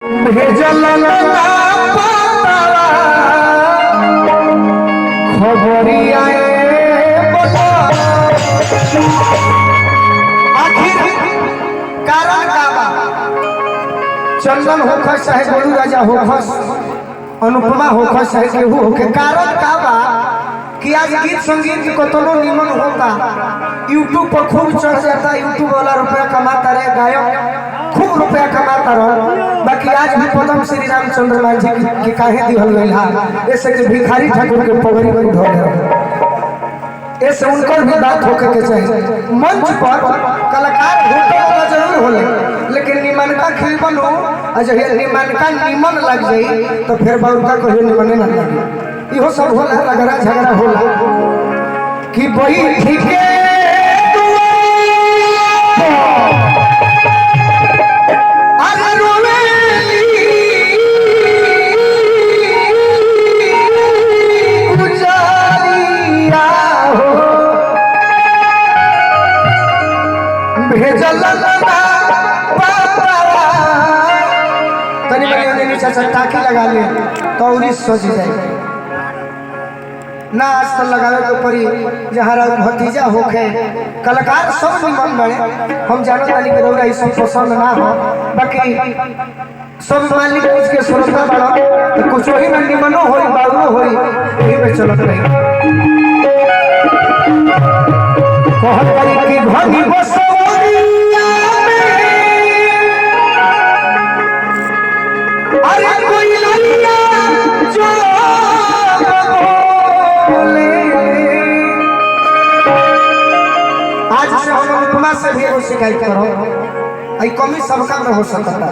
भेजल खबरिया आखिर कारण का बा? चंदन होखस चाहे गोलू राजा होखस, अनुपमा होखस चाहे केहू होके, कारण का बा कि आज गीत संगीत कतनो निमन होता, यूट्यूब पर खूब चढ़ जाता, यूट्यूब वाला रुपया कमाता रहे, गायक खूब रुपया कमाता रहो, बाकी आज भी पदम श्री रामचंद्र लाल जी की काहे दिहल गई हा ऐसे कि भिखारी ठाकुर के पगड़ी पर धो रहे, ऐसे उनकर भी बात होके के चाहिए। मंच पर कलाकार होता जरूर होले, लेकिन निमनका खिलबन हो अजय निमनका निमन लग जाई तो फिर बाउका कहियो निमने ना लगे। इहो सब होला, रगड़ा झगड़ा होला कि वही ठीके अरे रोवेली गुजारिया हो भेजल तनी मनी नीचे से टाकी लगा ले तो और सोच जाए ना आज तो लगावे के पड़ी जहाँ भतीजा होके कलाकार सब निमन बड़े, हम जानो तानी के रौरा सब पसंद ना हो, बाकी सब मालिक कुछ के श्रोता बड़ा तो कुछ वही में निमनो होई बाउरो होई यही में चलत रही। कहत करी कि घनी बसवरिया में अरे कोई लइया जो आज से हम अनुपमा से भी एगो शिकायत करो, आई कमी सबका में हो सकता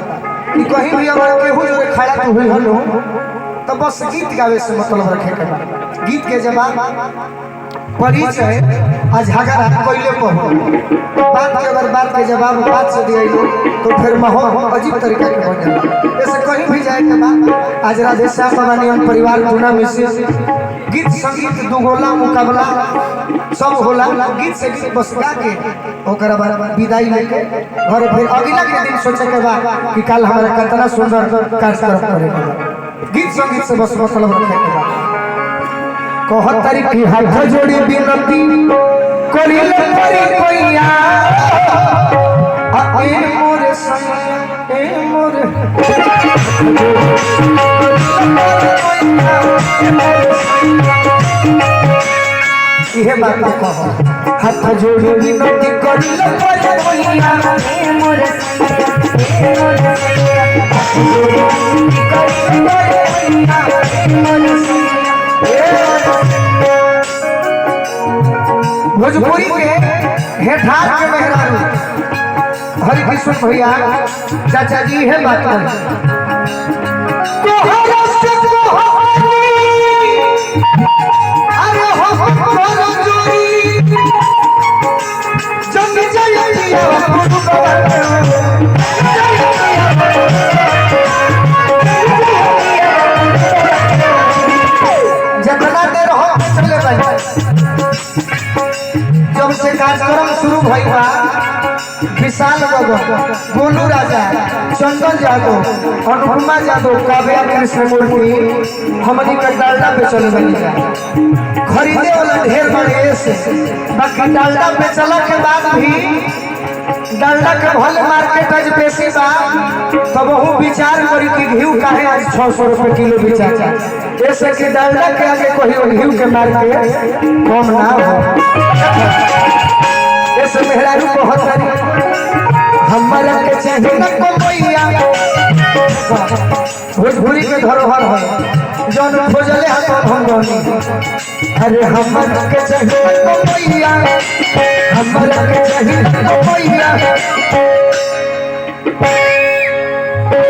कि कहीं भी अगर केहू जो खड़ा तो हुई हलो तो बस गीत गावे से मतलब रखे के बा, गीत के जवाब परिचय आज झगड़ा कोइले पर हो, बात के अगर बात के जवाब बात से दिया तो फिर माहौल अजीब तरीका के बन जाला। ऐसे कहीं भी जाए के बाद आज राधे श्याम भवानी परिवार गुना मिश्र गीत संगीत दुगोला मुकाबला सब होला, गीत से गीत बस गा के ओकरा बाद विदाई लेके घर फिर अगला के दिन सोचे के बा कि कल हमारा कितना सुंदर कार्यक्रम करेगा। गीत संगीत से बस मतलब रखे के बा। कहत तारी की हाथ जोड़ी विनती करिले परी कोइया आ ए मोरे सैया ए मोरे इहे बात कहो, हाथ जोड़ी विनती करिले परी कोइया ए मोरे सैया ए मोरे सैया करिले परी कोइया ए मोरे सैया। भोजपुरी के हेठार के मेहरारू हरि कृष्ण भैया चाचा जी है बात जितना देर हो चले जब से कार्यक्रम शुरू भइल बा विशाल बाबू गोलू राजा चंदन यादव अनुपमा यादव काव्या कृष्णमूर्ति हमनी के डालडा बेचल बनी जा खरीदे वाला ढेर बड़े से, बाकी डालडा बेचला के बाद भी डालडा के भले मार्केट आज बेसी बा तब वो विचार करी कि घी काहे आज 600 रुपए किलो बेचा जाए, ऐसे कि डालडा के आगे कोई घी के मार्केट कम ना हो। ऐसे मेहरारू बहुत सारी हमारा के चाहिए न कोइया भोजपुरी के धरोहर है जौन खोजले हम भंगनी, अरे हमारा के चाहिए न कोइया हमारा के चाहिए न कोइया